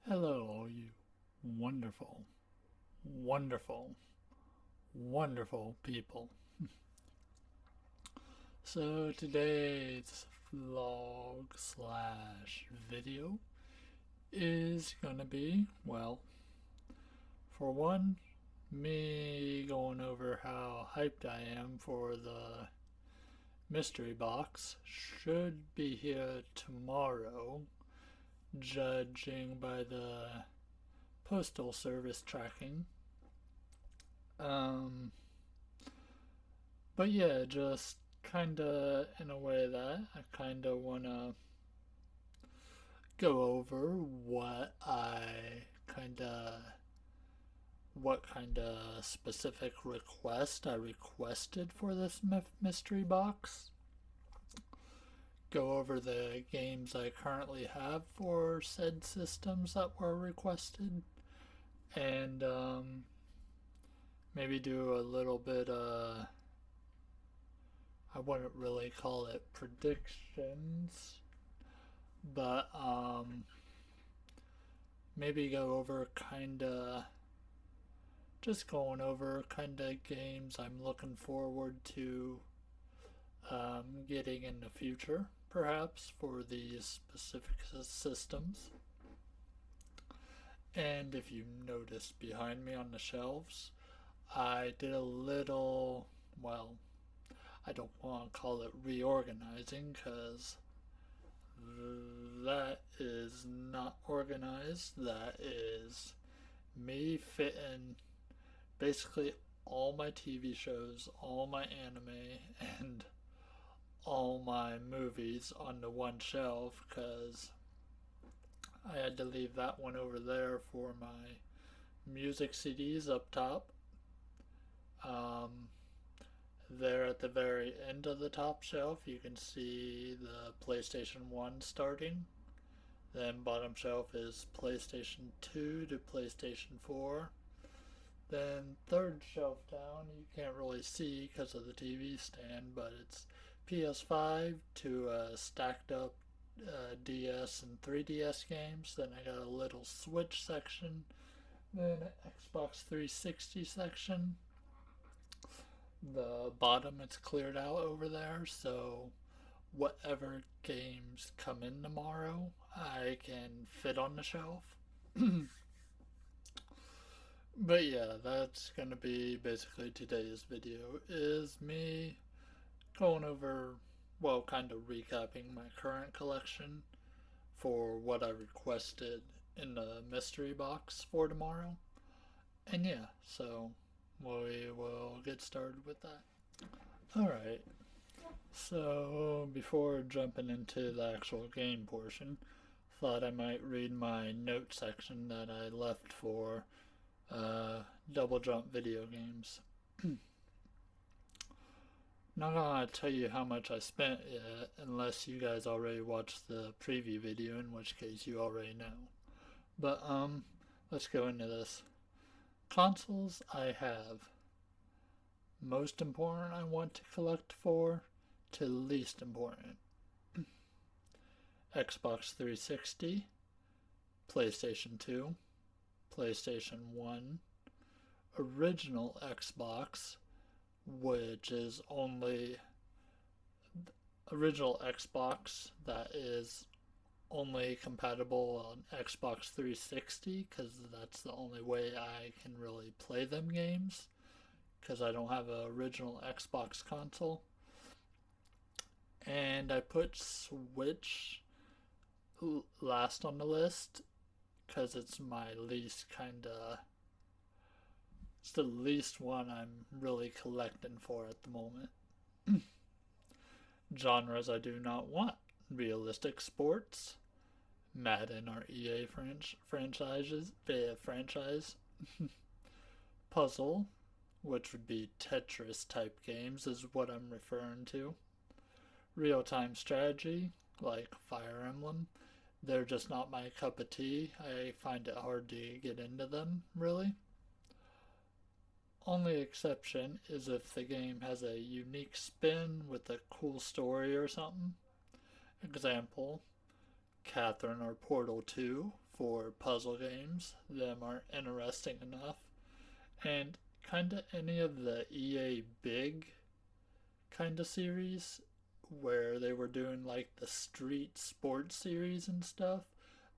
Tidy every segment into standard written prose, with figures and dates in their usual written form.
Hello, all you wonderful, wonderful, wonderful people. So today's vlog slash video is gonna be, well, for one, me going over how hyped I am for the mystery box. Should be here tomorrow, judging by the postal service tracking. Um, But yeah, just kinda in a way that I kinda wanna go over what kinda specific request I requested for this mystery box. Go over the games I currently have for said systems that were requested, and maybe do a little bit I wouldn't really call it predictions, but maybe go over just going over kinda games I'm looking forward to getting in the future, perhaps for these specific systems. And if you noticed behind me on the shelves, I did a little, well, I don't want to call it reorganizing because that is not organized. That is me fitting basically all my TV shows, all my anime, and all my movies onto one shelf because I had to leave that one over there for my music CDs up top. Um, there at the very end of the top shelf, you can see the PlayStation 1 starting. Then bottom shelf is PlayStation 2 to PlayStation 4. Then third shelf down, you can't really see because of the TV stand, but it's PS5 to stacked up DS and 3DS games. Then I got a little Switch section. Then an Xbox 360 section. The bottom it's cleared out over there, so whatever games come in tomorrow, I can fit on the shelf. But yeah, that's gonna be basically today's video is me going over, well, kind of recapping my current collection for what I requested in the mystery box for tomorrow. And yeah, so we will get started with that. Alright, so before jumping into the actual game portion, thought I might read my note section that I left for double jump video games. Not gonna tell you how much I spent yet, unless you guys already watched the preview video, in which case you already know. But let's go into this. Consoles I have. Most important I want to collect for, to least important. Xbox 360, PlayStation 2, PlayStation 1, original Xbox, which is only original Xbox that is only compatible on Xbox 360 because that's the only way I can really play them games because I don't have an original Xbox console. And I put Switch last on the list because it's my least it's the least one I'm really collecting for at the moment. Genres I do not want: realistic sports, Madden or EA franchise, puzzle, which would be Tetris type games, is what I'm referring to. Real time strategy, like Fire Emblem. They're just not my cup of tea. I find it hard to get into them, really. Only exception is if the game has a unique spin with a cool story or something. Example: Catherine or Portal 2 for puzzle games. Them aren't interesting enough. And kind of any of the EA Big kind of series where they were doing like the Street Sports series and stuff,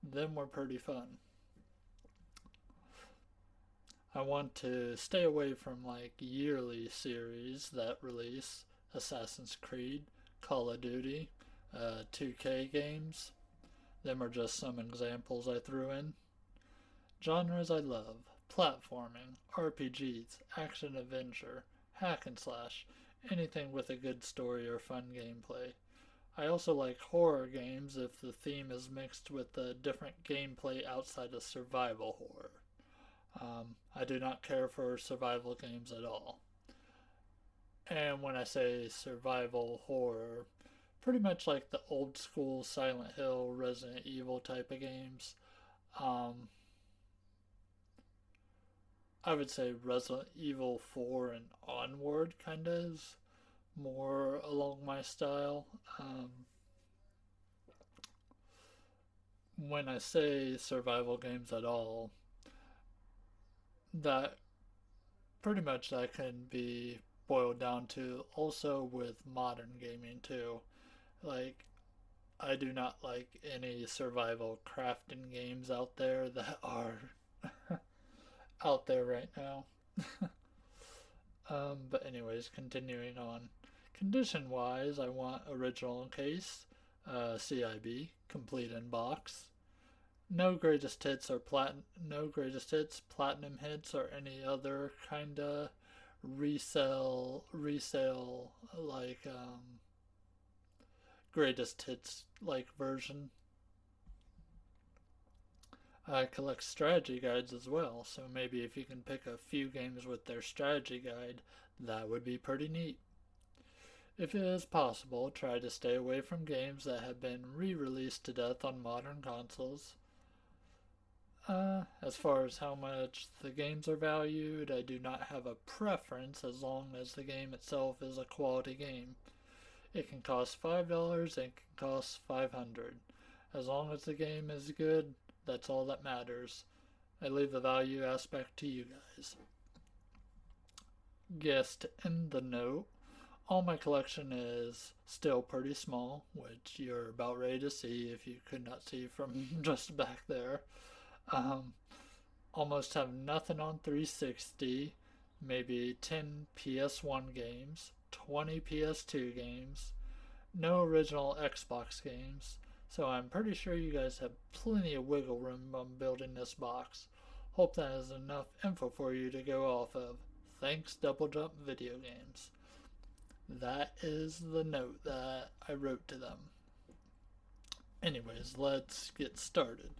them were pretty fun. I want to stay away from like yearly series that release Assassin's Creed, Call of Duty, 2K games. Them are just some examples I threw in. Genres I love: platforming, RPGs, action adventure, hack and slash, anything with a good story or fun gameplay. I also like horror games if the theme is mixed with a different gameplay outside of survival horror. I do not care for survival games at all. And when I say survival horror, pretty much like the old school Silent Hill, Resident Evil type of games. Um, I would say Resident Evil 4 and onward kind of is more along my style. When I say survival games at all, that pretty much that can be boiled down to also with modern gaming too. Like, I do not like any survival crafting games out there that are out there right now. But anyways, continuing on. Condition wise, I want original case, CIB, complete in box. No greatest hits or no greatest hits, platinum hits, or any other kinda resale like greatest hits like version. I collect strategy guides as well, so maybe if you can pick a few games with their strategy guide, that would be pretty neat. If it is possible, try to stay away from games that have been re-released to death on modern consoles. As far as how much the games are valued, I do not have a preference as long as the game itself is a quality game. It can cost $5, it can cost $500. As long as the game is good, that's all that matters. I leave the value aspect to you guys. Guest in the note. All my collection is still pretty small, which you're about ready to see if you could not see from just back there. Um, Almost have nothing on 360, maybe 10 PS1 games, 20 PS2 games, no original Xbox games, so I'm pretty sure you guys have plenty of wiggle room on building this box. Hope that is enough info for you to go off of. Thanks, Double Jump Video Games. That is the note that I wrote to them. Anyways, let's get started.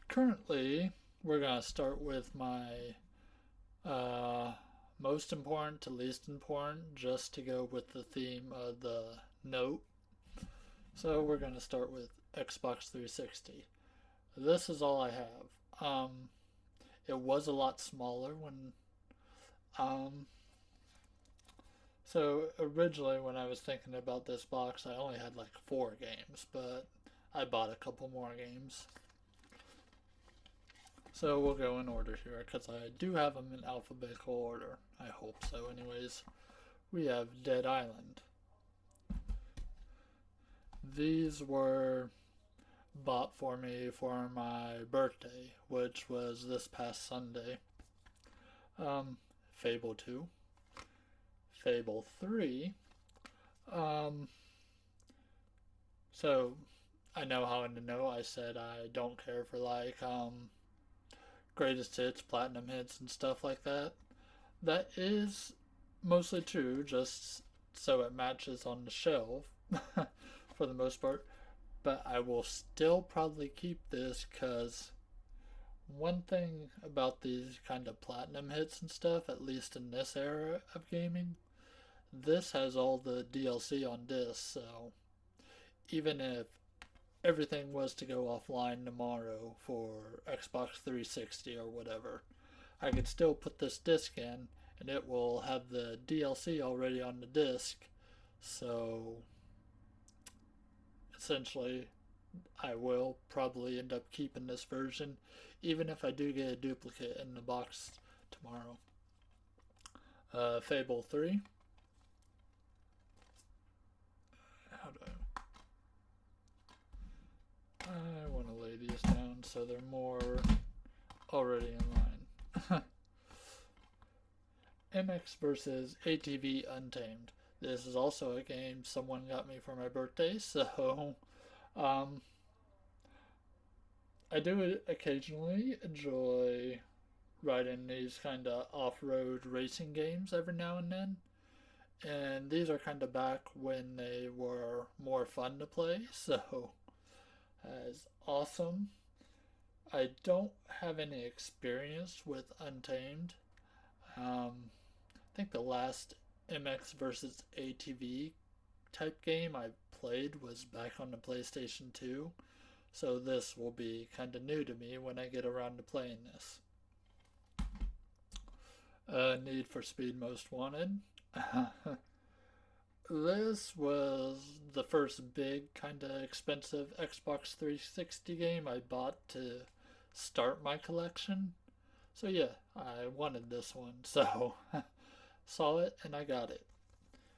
Currently, we're going to start with my most important to least important, just to go with the theme of the note. So we're going to start with Xbox 360. This is all I have. It was a lot smaller when so originally when I was thinking about this box, I only had like 4 games, but I bought a couple more games. So we'll go in order here because I do have them in alphabetical order. I hope so. Anyways, we have Dead Island. These were bought for me for my birthday, which was this past Sunday. Fable 2. Fable 3. So I know how in the note I said I don't care for like greatest hits, platinum hits, and stuff like that. That is mostly true, just so it matches on the shelf for the most part. But I will still probably keep this because one thing about these kind of platinum hits and stuff, at least in this era of gaming, this has all the DLC on disc, so even if everything was to go offline tomorrow for Xbox 360 or whatever, I could still put this disc in and it will have the DLC already on the disc. So essentially, I will probably end up keeping this version, even if I do get a duplicate in the box tomorrow. Fable 3. How do I want to lay these down so they're more already in line. MX versus ATV Untamed. This is also a game someone got me for my birthday, so I do occasionally enjoy riding these kind of off-road racing games every now and then. And these are kind of back when they were more fun to play, so as awesome. I don't have any experience with Untamed. I think the last MX versus ATV type game I played was back on the PlayStation 2, so this will be kind of new to me when I get around to playing this. Need for Speed Most Wanted. This was the first big, kind of expensive Xbox 360 game I bought to start my collection. So yeah, I wanted this one, so saw it and I got it.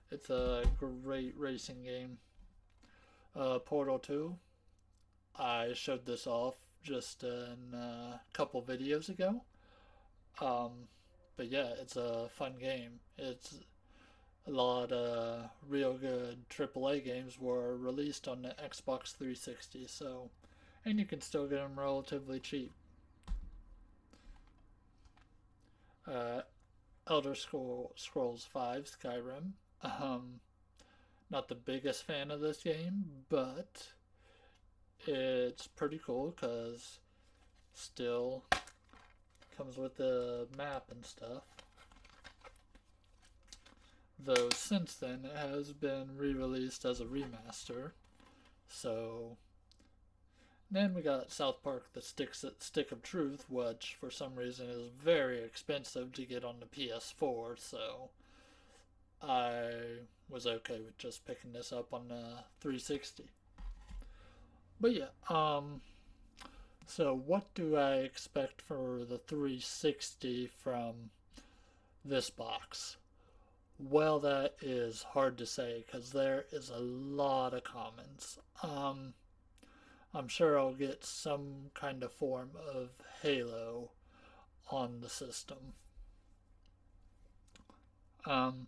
It's a great racing game. Portal 2. I showed this off just in a couple videos ago. Um, but yeah, it's a fun game. It's a lot of real good AAA games were released on the Xbox 360, so and you can still get them relatively cheap. Uh, Scrolls 5 Skyrim. Um, Not the biggest fan of this game, but it's pretty cool because still comes with the map and stuff. Though since then it has been re-released as a remaster. So then we got South Park: The Stick of Truth, which for some reason is very expensive to get on the PS4. So I was okay with just picking this up on the 360. But yeah, so what do I expect for the 360 from this box? Well, that is hard to say because there is a lot of comments. I'm sure I'll get some kind of form of Halo on the system. Um,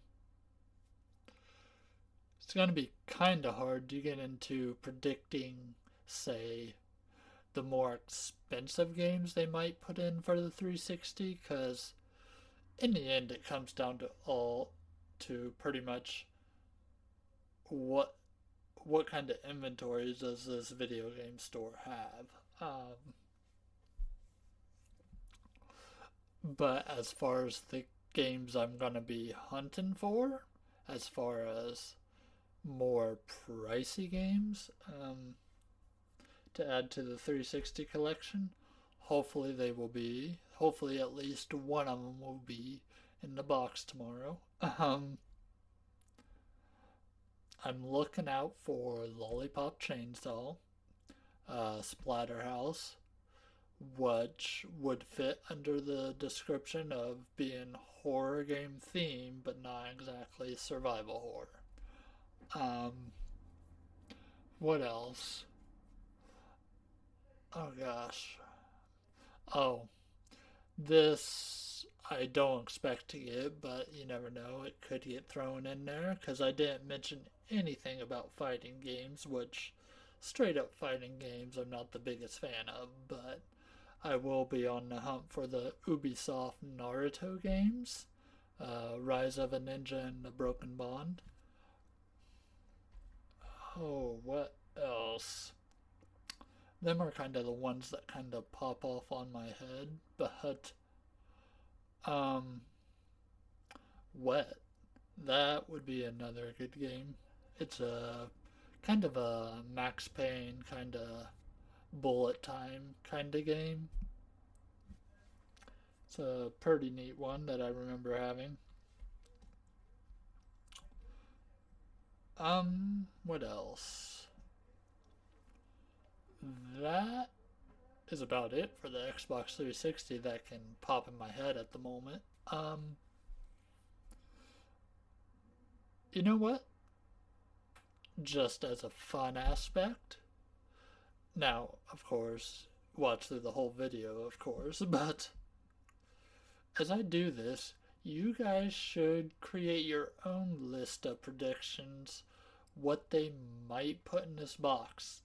it's going to be kind of hard to get into predicting, say, the more expensive games they might put in for the 360 because in the end it comes down to pretty much what kind of inventory does this video game store have. But as far as the games I'm gonna be hunting for, as far as more pricey games to add to the 360 collection, hopefully they will be. Hopefully at least one of them will be in the box tomorrow. I'm looking out for Lollipop Chainsaw, Splatterhouse, which would fit under the description of being horror game theme, but not exactly survival horror. What else? Oh gosh. Oh, this I don't expect to get, but you never know. It could get thrown in there because I didn't mention anything about fighting games, which straight up fighting games I'm not the biggest fan of, but I will be on the hunt for the Ubisoft Naruto games, Rise of a Ninja and the Broken Bond. Oh, what else? Them are kind of the ones that kind of pop off on my head, but um, Wet. That would be another good game. It's a kind of a Max Payne kind of bullet time kind of game. It's a pretty neat one that I remember having. What else? that is about it for the Xbox 360 that can pop in my head at the moment. You know what? Just as a fun aspect. Now, of course, watch through the whole video, of course, but as I do this, you guys should create your own list of predictions, what they might put in this box,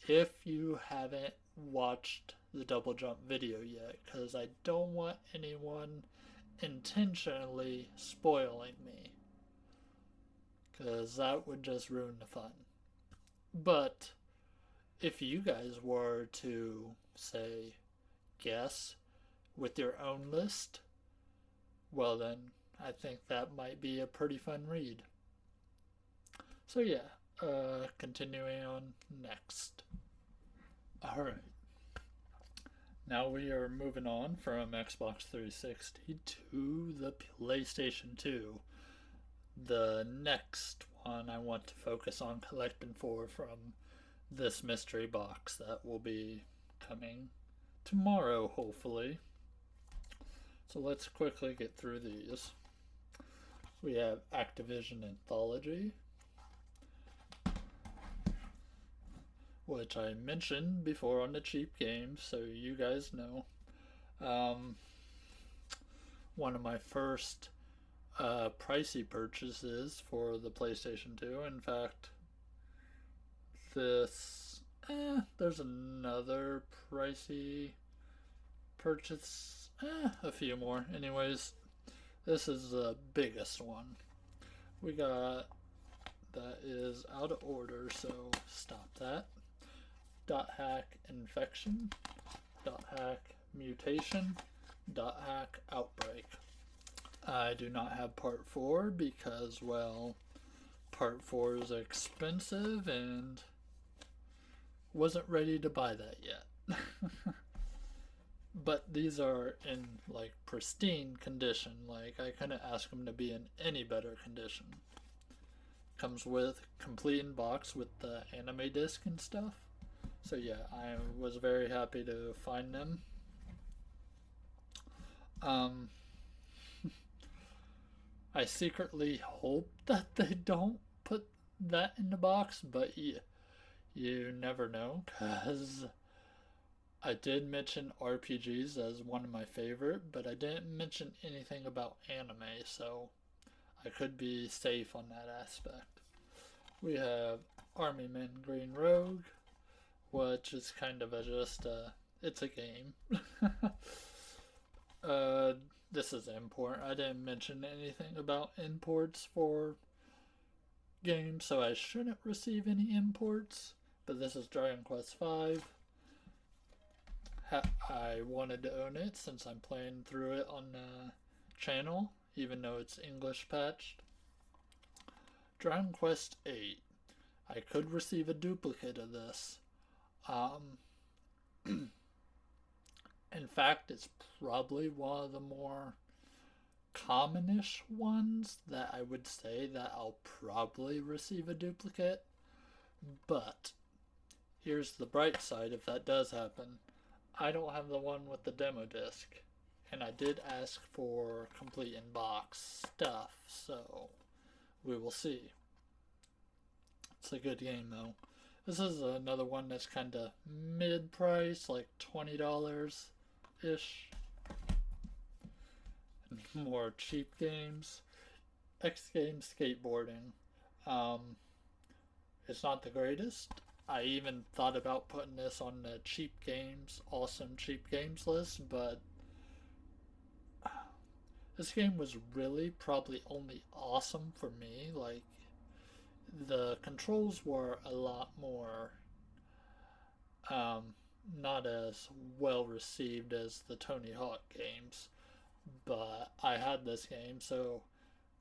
if you haven't watched the double jump video yet, because I don't want anyone intentionally spoiling me, because that would just ruin the fun. But if you guys were to, say, guess with your own list, well then, I think that might be a pretty fun read. So yeah, continuing on next. Alright. Now we are moving on from Xbox 360 to the PlayStation 2. The next one I want to focus on collecting for from this mystery box that will be coming tomorrow, hopefully. So let's quickly get through these. We have Activision Anthology, which I mentioned before on the cheap games, so you guys know. One of my first pricey purchases for the PlayStation 2. In fact, there's another pricey purchase, a few more. Anyways, this is the biggest one. We got, that is out of order, so stop that. Dot hack infection, dot hack mutation, dot hack outbreak. I do not have part 4 because, well, part 4 is expensive and wasn't ready to buy that yet. But these are in like pristine condition. Like I couldn't ask them to be in any better condition. Comes with complete in box with the anime disc and stuff. So yeah, I was very happy to find them. I secretly hope that they don't put that in the box, but you never know, because I did mention RPGs as one of my favorite, but I didn't mention anything about anime, so I could be safe on that aspect. We have Army Men Green Rogue, which is kind of it's a game. This is import. I didn't mention anything about imports for games, so I shouldn't receive any imports, but this is Dragon Quest V. I wanted to own it since I'm playing through it on the channel, even though it's English patched. Dragon Quest VIII. I could receive a duplicate of this. In fact, it's probably one of the more commonish ones that I would say that I'll probably receive a duplicate. But here's the bright side if that does happen. I don't have the one with the demo disc, and I did ask for complete in box stuff, so we will see. It's a good game though. This is another one that's kind of mid price, like $20 ish. And more cheap games. X Games Skateboarding. It's not the greatest. I even thought about putting this on the cheap games, awesome cheap games list, but this game was really probably only awesome for me. Like, the controls were a lot more not as well received as the Tony Hawk games, but I had this game, so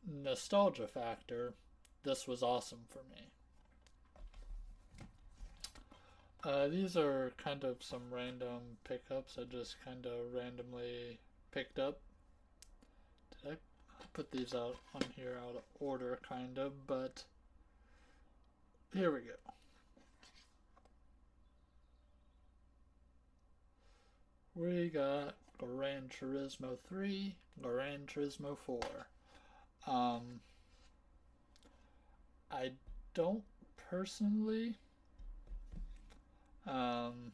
nostalgia factor, this was awesome for me. These are kind of some random pickups I just kind of randomly picked up. Did I put these out on here out of order, kind of, but here we go. we got Gran Turismo 3, Gran Turismo 4. Um, I don't personally, um,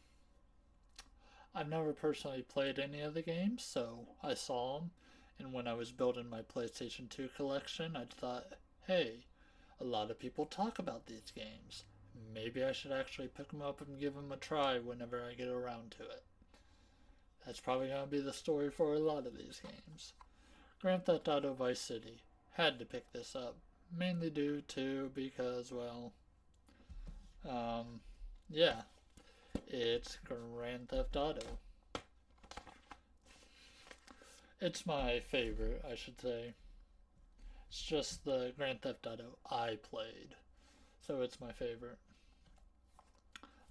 I've never personally played any of the games, so I saw them. And when I was building my PlayStation 2 collection, I thought, hey, a lot of people talk about these games. Maybe I should actually pick them up and give them a try whenever I get around to it. That's probably going to be the story for a lot of these games. Grand Theft Auto Vice City. Had to pick this up. Mainly due to because, well, um, yeah, it's Grand Theft Auto. It's my favorite, I should say. It's just the Grand Theft Auto I played, so it's my favorite.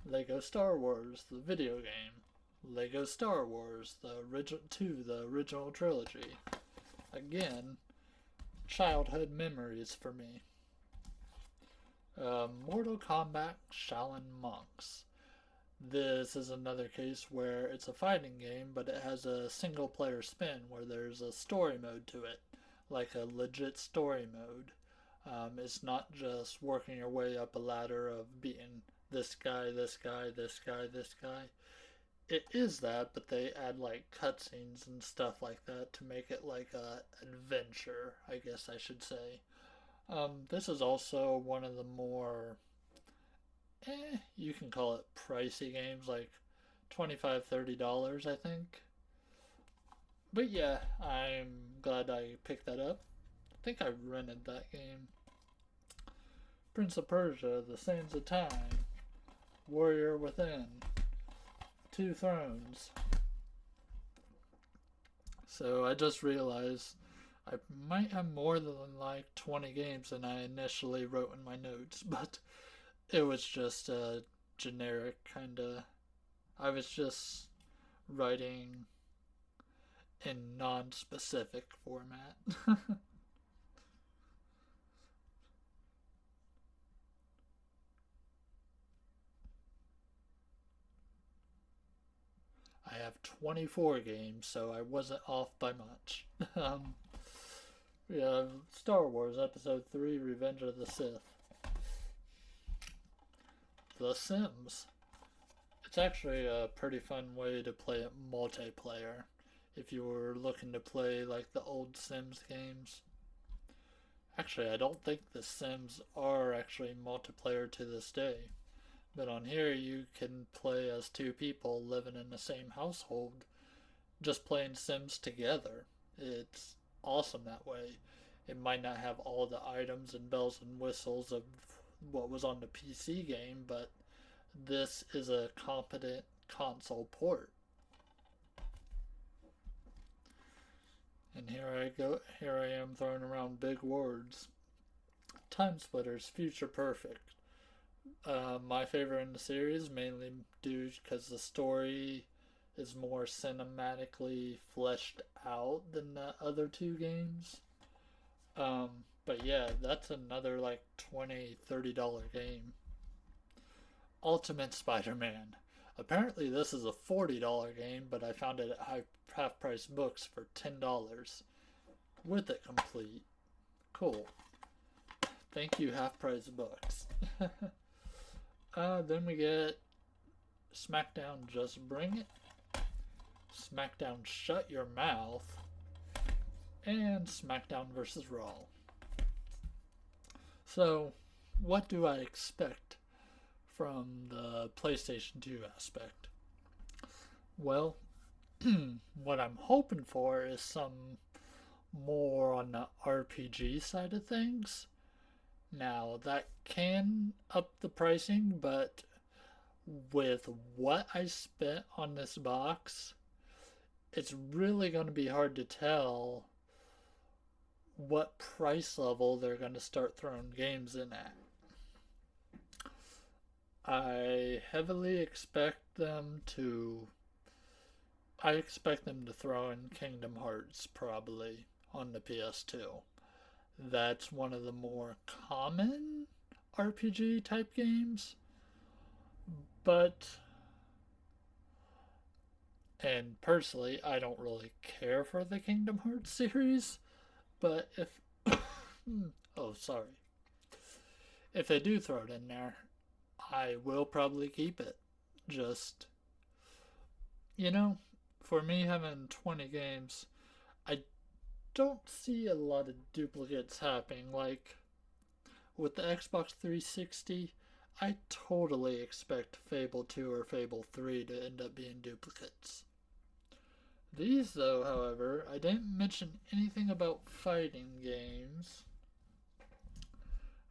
Lego Star Wars, the video game. Lego Star Wars, the original trilogy. Again, childhood memories for me. Mortal Kombat Shaolin Monks. This is another case where it's a fighting game, but it has a single player spin where there's a story mode to it, like a legit story mode. It's not just working your way up a ladder of beating this guy, this guy, this guy, this guy. It is that, but they add like cutscenes and stuff like that to make it like a adventure, I guess I should say. This is also one of the more, you can call it pricey games, like $25-$30, I think. But yeah, I'm glad I picked that up. I think I rented that game. Prince of Persia, The Sands of Time, Warrior Within, Two Thrones. So I just realized I might have more than like 20 games than I initially wrote in my notes, but it was just a generic kind of. I was just writing in non specific format. I have 24 games, so I wasn't off by much. um, we have Star Wars Episode 3 Revenge of the Sith. The Sims. It's actually a pretty fun way to play it multiplayer if you were looking to play like the old Sims games. Actually, I don't think the Sims are actually multiplayer to this day. But on here, you can play as two people living in the same household, just playing Sims together. It's awesome that way. It might not have all the items and bells and whistles of what was on the PC game, but this is a competent console port. And here I am throwing around big words. Time Splitters Future Perfect. My favorite in the series, mainly due because the story is more cinematically fleshed out than the other two games. But yeah, that's another like $20-$30 game. Ultimate Spider-Man. Apparently this is a $40 game, but I found it at half price books for $10 with it complete. Cool. Thank you, half price books. Then we get SmackDown Just Bring It, SmackDown Shut Your Mouth, and SmackDown vs. Raw. So, what do I expect from the PlayStation 2 aspect? Well, what I'm hoping for is some more on the RPG side of things. Now, that can up the pricing, but with what I spent on this box, it's really going to be hard to tell what price level they're going to start throwing games in at. I heavily expect them to. I expect them to throw in Kingdom Hearts probably on the PS2. That's one of the more common RPG type games. But And personally, I don't really care for the Kingdom Hearts series, but if oh, sorry. If they do throw it in there, I will probably keep it. Just, you know, for me having 20 games, I don't see a lot of duplicates happening. Like with the Xbox 360, I totally expect Fable 2 or Fable 3 to end up being duplicates. These, though, however, I didn't mention anything about fighting games.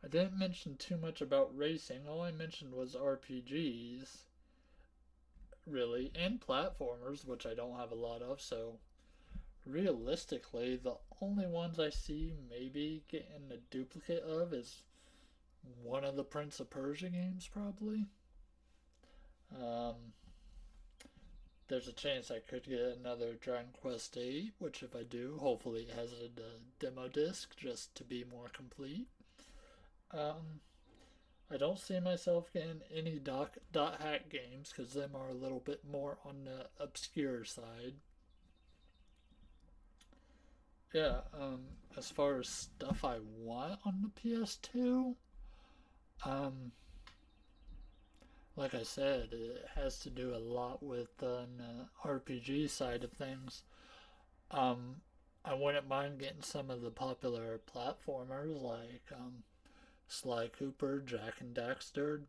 I didn't mention too much about racing. All I mentioned was RPGs, really, and platformers, which I don't have a lot of, so realistically, the only ones I see maybe getting a duplicate of is one of the Prince of Persia games, probably. Um, there's a chance I could get another Dragon Quest VIII, which if I do, hopefully it has a demo disc just to be more complete. Um, I don't see myself getting any dot hack games because them are a little bit more on the obscure side. Yeah, as far as stuff I want on the PS2, um, like I said, it has to do a lot with the RPG side of things. Um, I wouldn't mind getting some of the popular platformers like Sly Cooper, Jak and Daxter,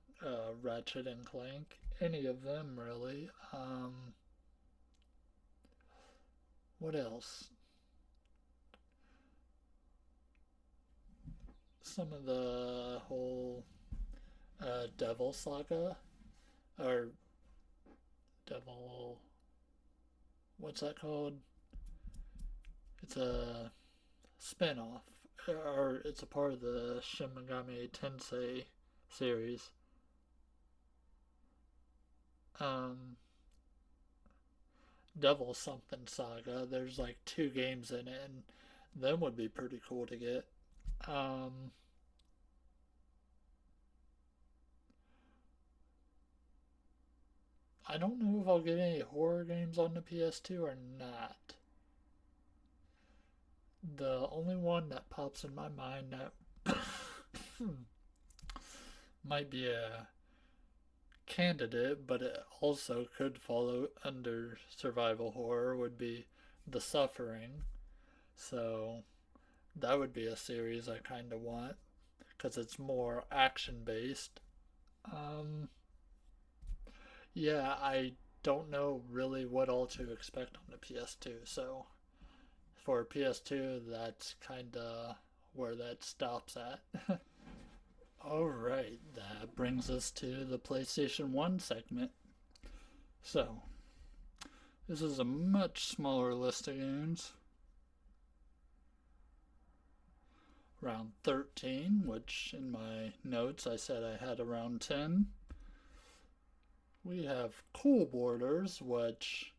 Ratchet and Clank, any of them really. What else? Some of the whole Devil Saga, or Devil. What's that called? It's a spin-off, or it's a part of the Shin Megami Tensei series. Um, Devil something saga. There's like two games in it, and them would be pretty cool to get. Um, I don't know if I'll get any horror games on the PS2 or not. The only one that pops in my mind that might be a candidate, but it also could follow under survival horror would be The Suffering. So that would be a series I kind of want because it's more action based. Um, yeah, I don't know really what all to expect on the PS2. So for PS2, that's kind of where that stops at. Alright, that brings us to the PlayStation 1 segment. So, this is a much smaller list of games. Round 13, which in my notes I said I had around 10. We have Cool Borders, which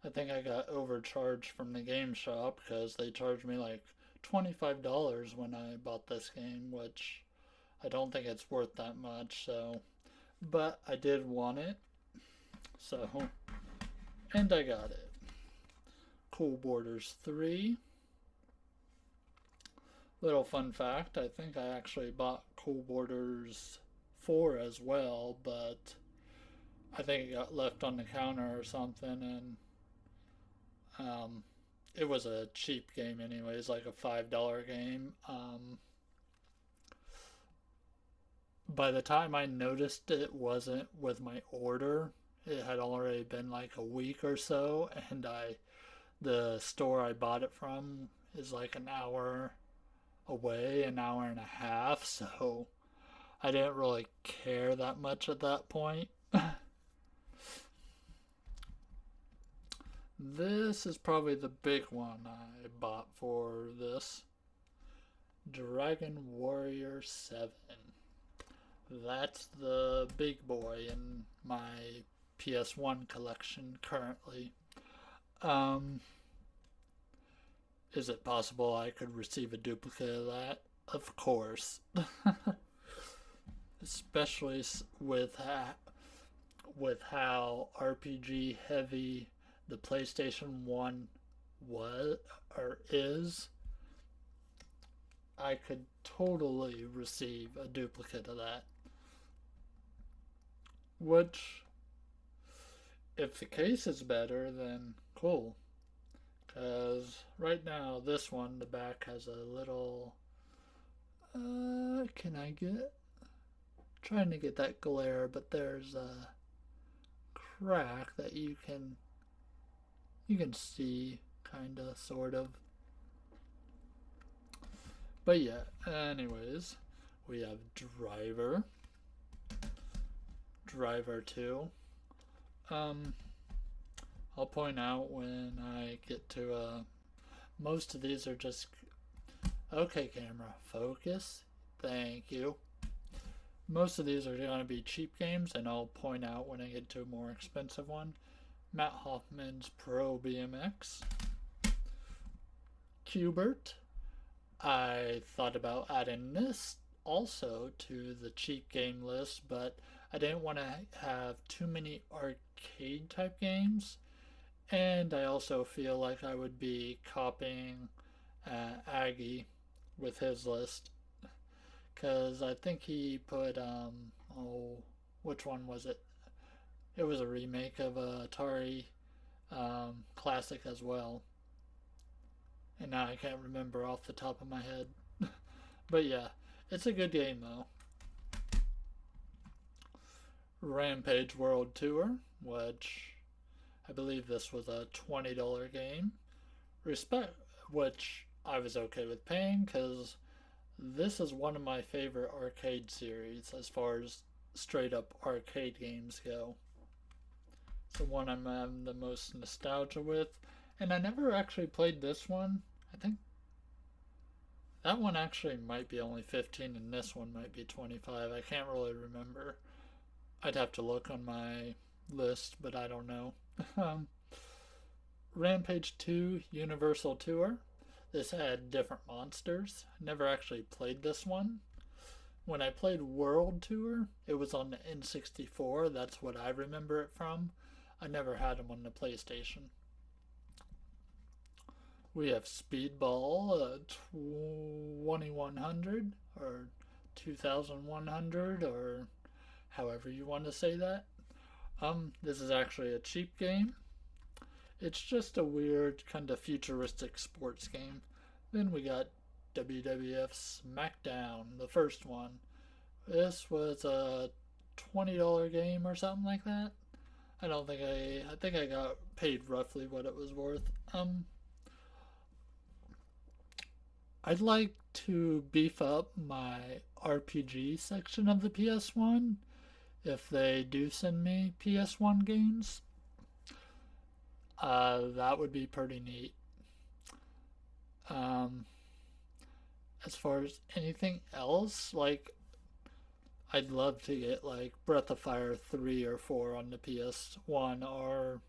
I think I got overcharged from the game shop because they charged me like $25 when I bought this game, which I don't think it's worth that much, so. But I did want it, so. And I got it. Cool Borders 3. Little fun fact, I think I actually bought Cool Borders 4 as well, but I think it got left on the counter or something, and it was a cheap game anyways, like a $5 game. By the time I noticed it wasn't with my order, it had already been like a week or so, and the store I bought it from is like an hour away, an hour and a half, so I didn't really care that much at that point. This is probably the big one I bought for this. Dragon Warrior 7. That's the big boy in my PS1 collection currently. Um, is it possible I could receive a duplicate of that? Of course. Especially with how RPG heavy the PlayStation 1 was or is, I could totally receive a duplicate of that. Which, if the case is better, then cool. Because right now, this one, the back has a little. Can I get. Trying to get that glare, but there's a crack that you can see, kinda, sort of. But yeah, anyways, we have Driver 2. Um, I'll point out when I get to most of these are just okay, camera, focus. Thank you. Most of these are going to be cheap games, and I'll point out when I get to a more expensive one. Matt Hoffman's Pro BMX. Q*bert. I thought about adding this also to the cheap game list, but I didn't want to have too many arcade type games, and I also feel like I would be copying Aggie with his list, because I think he put which one was it? It was a remake of a Atari classic as well, and now I can't remember off the top of my head. But yeah, it's a good game though. Rampage World Tour, which I believe this was a $20 game. Which I was okay with paying because this is one of my favorite arcade series as far as straight up arcade games go. It's the one I'm having the most nostalgia with. And I never actually played this one. I think that one actually might be only 15 and this one might be 25. I can't really remember. I'd have to look on my list, but I don't know. Rampage 2 Universal Tour. This had different monsters. Never actually played this one. When I played World Tour, it was on the N64. That's what I remember it from. I never had them on the PlayStation. We have Speedball 2100 or 2100 or however you want to say that. This is actually a cheap game. It's just a weird kind of futuristic sports game. Then we got WWF SmackDown, the first one. This was a $20 game or something like that. I think I got paid roughly what it was worth. I'd like to beef up my RPG section of the PS1 if they do send me PS1 games. That would be pretty neat. Um, as far as anything else, like I'd love to get like Breath of Fire 3 or 4 on the PS1 or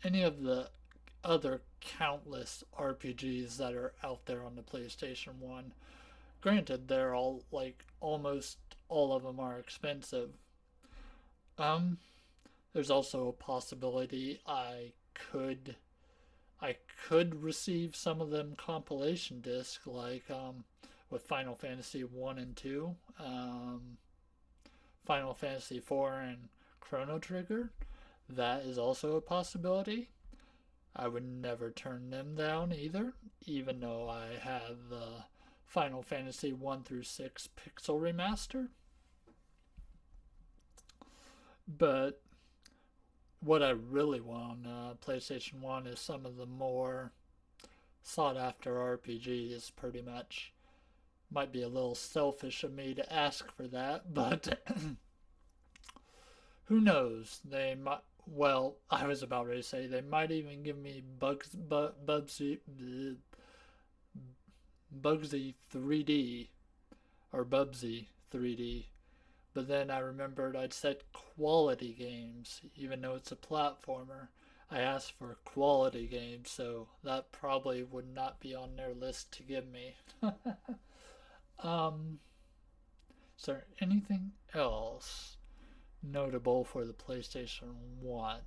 any of the other countless RPGs that are out there on the PlayStation 1. Granted, they're all like almost all of them are expensive. Um, there's also a possibility could I could receive some of them compilation disc like with Final Fantasy 1 and 2, Final Fantasy 4 and Chrono Trigger. That is also a possibility. I would never turn them down either, even though I have the Final Fantasy 1 through 6 Pixel Remaster. But what I really want on PlayStation 1 is some of the more sought after RPGs, pretty much. Might be a little selfish of me to ask for that, but who knows? They might. Well, I was about ready to say they might even give me Bugsy 3D or Bubsy 3D. But then I remembered I'd said quality games, even though it's a platformer. I asked for quality games, so that probably would not be on their list to give me. um, is there anything else notable for the PlayStation 1?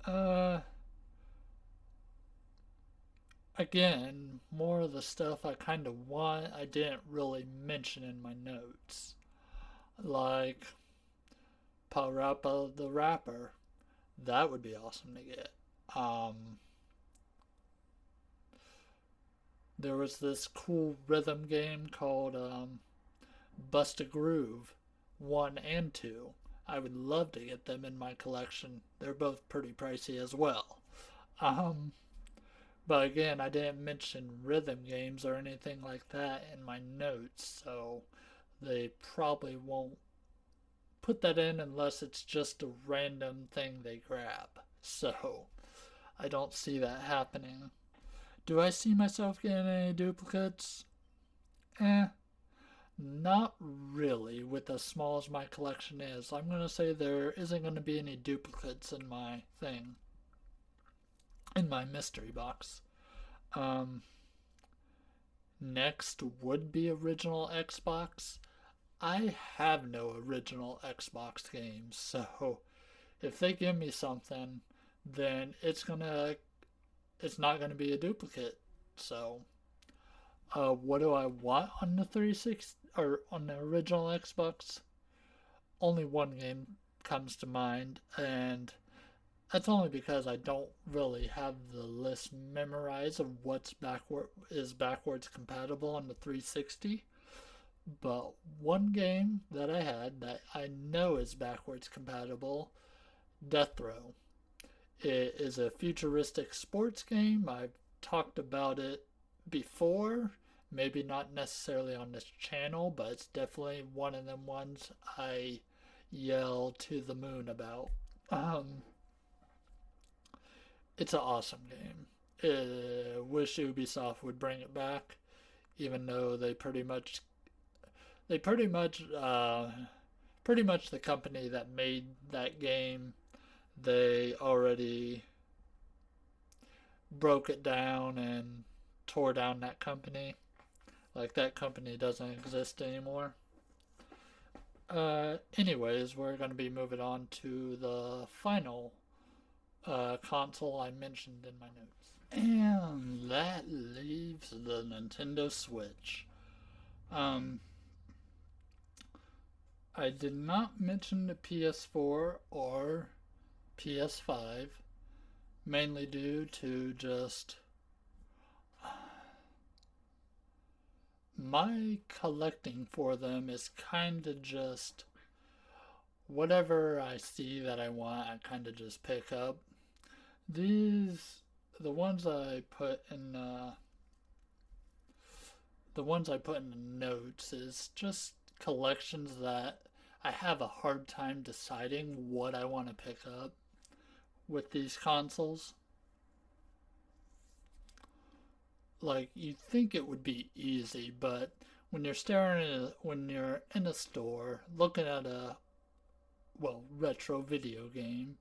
Uh, Again, more of the stuff I kind of want, I didn't really mention in my notes. Like Parappa the Rapper. That would be awesome to get. Um, there was this cool rhythm game called Bust a Groove 1 and 2. I would love to get them in my collection. They're both pretty pricey as well. Um, but again, I didn't mention rhythm games or anything like that in my notes, so they probably won't put that in unless it's just a random thing they grab. So I don't see that happening. Do I see myself getting any duplicates? Eh, not really, with as small as my collection is. I'm going to say there isn't going to be any duplicates in my thing, in my mystery box. Um, Next would be original Xbox. I have no original Xbox games, so if they give me something, then it's not gonna be a duplicate. So, what do I want on the 360 or on the original Xbox? Only one game comes to mind, and that's only because I don't really have the list memorized of is backwards compatible on the 360. But one game that I had that I know is backwards compatible, Death Row. It is a futuristic sports game. I've talked about it before, maybe not necessarily on this channel, but it's definitely one of them ones I yell to the moon about. Um, it's an awesome game. I wish Ubisoft would bring it back, even though they pretty much the company that made that game, they already broke it down and tore down that company. Like that company doesn't exist anymore. Anyways, we're going to be moving on to the final console I mentioned in my notes. And that leaves the Nintendo Switch. Um, I did not mention the PS4 or PS5, mainly due to just my collecting for them is kind of just whatever I see that I want, I kind of just pick up. These, the ones I put in, the ones I put in the notes is just collections that I have a hard time deciding what I want to pick up with these consoles. Like you think it would be easy, but when you're in a store looking at a retro video game,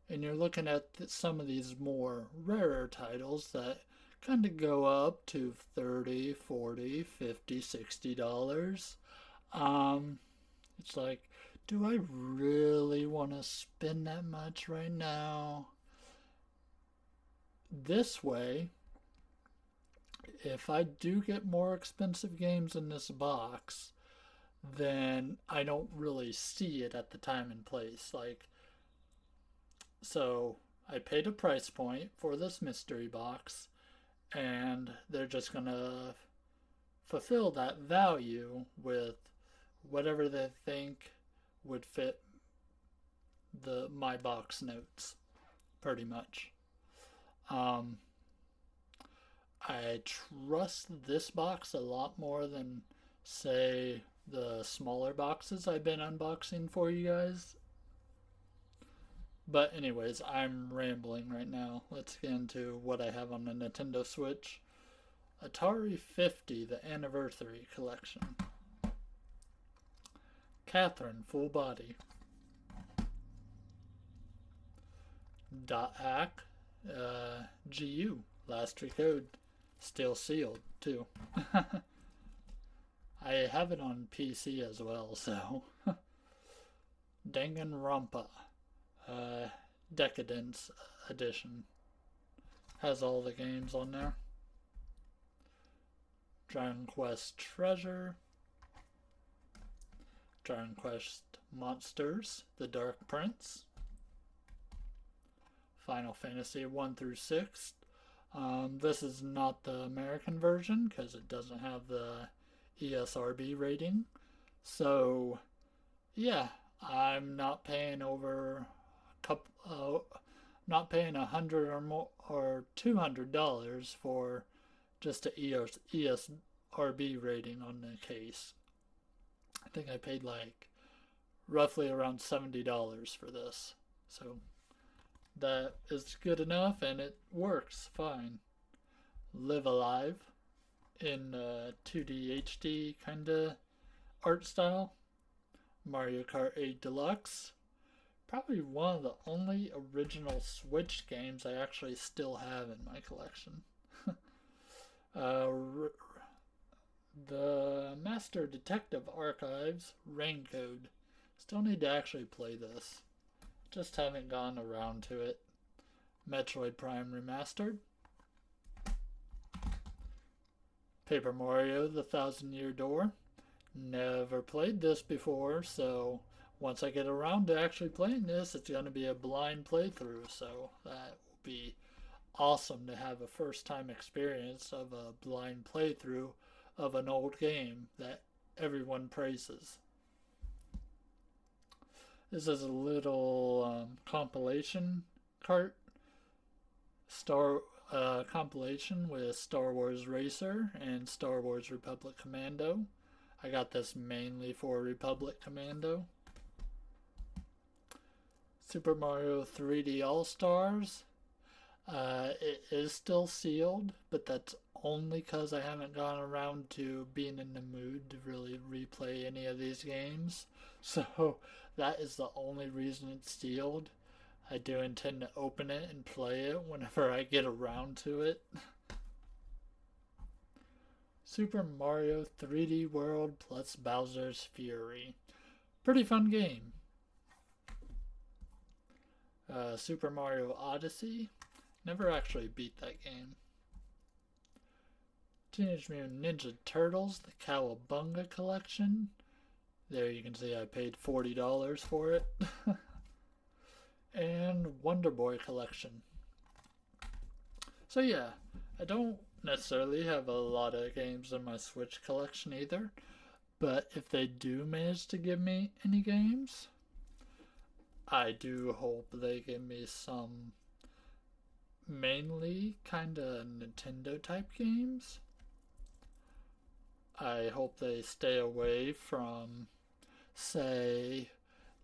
and you're looking at some of these more rarer titles that kind of go up to 30, 40, 50, $60. Um, it's like, do I really want to spend that much right now? This way, if I do get more expensive games in this box, then I don't really see it at the time and place. Like, so I paid a price point for this mystery box, and they're just gonna fulfill that value with whatever they think would fit the my box notes, pretty much. Um, I trust this box a lot more than, say, the smaller boxes I've been unboxing for you guys. But, anyways, I'm rambling right now. Let's get into what I have on the Nintendo Switch. Atari 50, the Anniversary Collection. Catherine, full body. Dot hack, GU, last recode. Still sealed, too. I have it on PC as well, so. Danganronpa. Decadence Edition. Has all the games on there. Dragon Quest Treasure. Dragon Quest Monsters, The Dark Prince. Final Fantasy 1 through 6. This is not the American version because it doesn't have the ESRB rating. So, yeah, I'm not paying over not paying $100 or more or $200 for just a ESRB rating on the case. I think I paid like roughly around $70 for this. So that is good enough and it works fine. Live Alive in 2D HD kind of art style. Mario Kart 8 Deluxe. Probably one of the only original Switch games I actually still have in my collection. The Master Detective Archives Raincode. Still need to actually play this. Just haven't gone around to it. Metroid Prime Remastered. Paper Mario The Thousand Year Door. Never played this before, so once I get around to actually playing this, it's going to be a blind playthrough, so that will be awesome to have a first time experience of a blind playthrough of an old game that everyone praises. This is a little compilation cart compilation with Star Wars Racer and Star Wars Republic Commando. I got this mainly for Republic Commando. Super Mario 3D All-Stars. It is still sealed, but that's only because I haven't gone around to being in the mood to really replay any of these games. So that is the only reason it's sealed. I do intend to open it and play it whenever I get around to it. Super Mario 3D World plus Bowser's Fury. Pretty fun game. Super Mario Odyssey. Never actually beat that game. Teenage Mutant Ninja Turtles, the Cowabunga Collection. There you can see I paid $40 for it. And Wonder Boy Collection. So yeah, I don't necessarily have a lot of games in my Switch collection either, but if they do manage to give me any games, I do hope they give me some mainly kind of Nintendo type games. I hope they stay away from, say,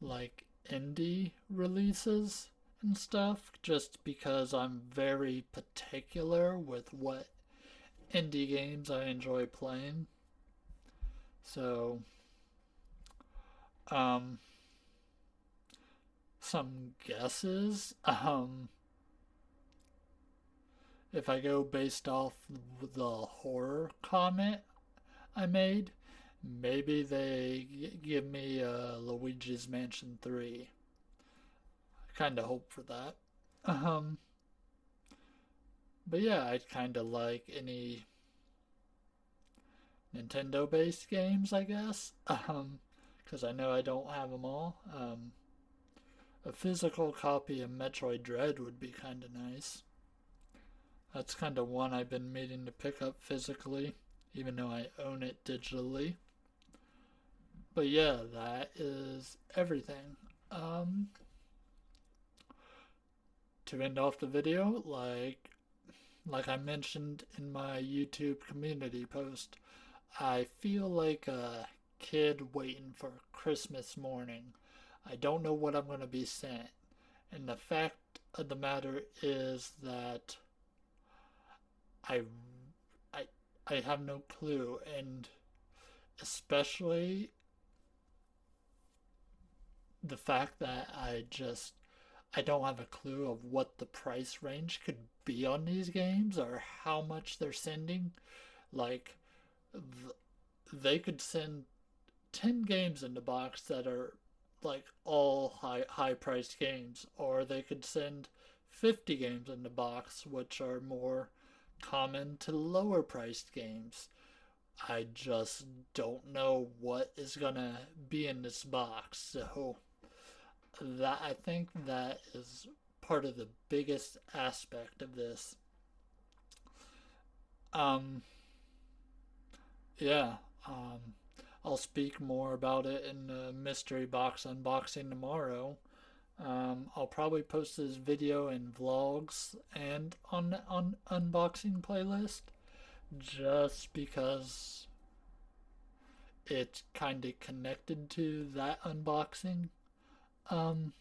like indie releases and stuff, just because I'm very particular with what indie games I enjoy playing. So, some guesses. If I go based off the horror comment I made, maybe they give me Luigi's Mansion 3. I kind of hope for that. But yeah, I'd kind of like any Nintendo based games, I guess. Because I know I don't have them all. A physical copy of Metroid Dread would be kind of nice. That's kind of one I've been meaning to pick up physically, even though I own it digitally. But yeah, that is everything. To end off the video, like I mentioned in my YouTube community post, I feel like a kid waiting for Christmas morning. I don't know what I'm going to be sent. And the fact of the matter is that I have no clue, and especially the fact that I don't have a clue of what the price range could be on these games or how much they're sending. Like, they could send 10 games in the box that are like all high priced games, or they could send 50 games in the box, which are more common to lower priced games. I just don't know what is gonna be in this box, so that I think that is part of the biggest aspect of this. Um, yeah, um, I'll speak more about it in the mystery box unboxing tomorrow. I'll probably post this video in vlogs and on unboxing playlist just because it's kind of connected to that unboxing. Um,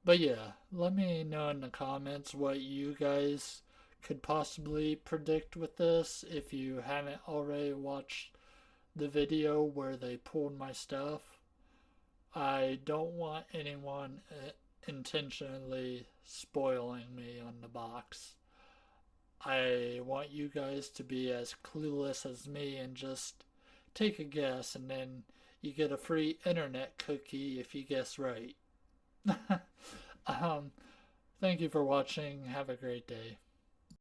but yeah, let me know in the comments what you guys could possibly predict with this if you haven't already watched the video where they pulled my stuff. I don't want anyone intentionally spoiling me on the box. I want you guys to be as clueless as me and just take a guess, and then you get a free internet cookie if you guess right. um, Thank you for watching. Have a great day.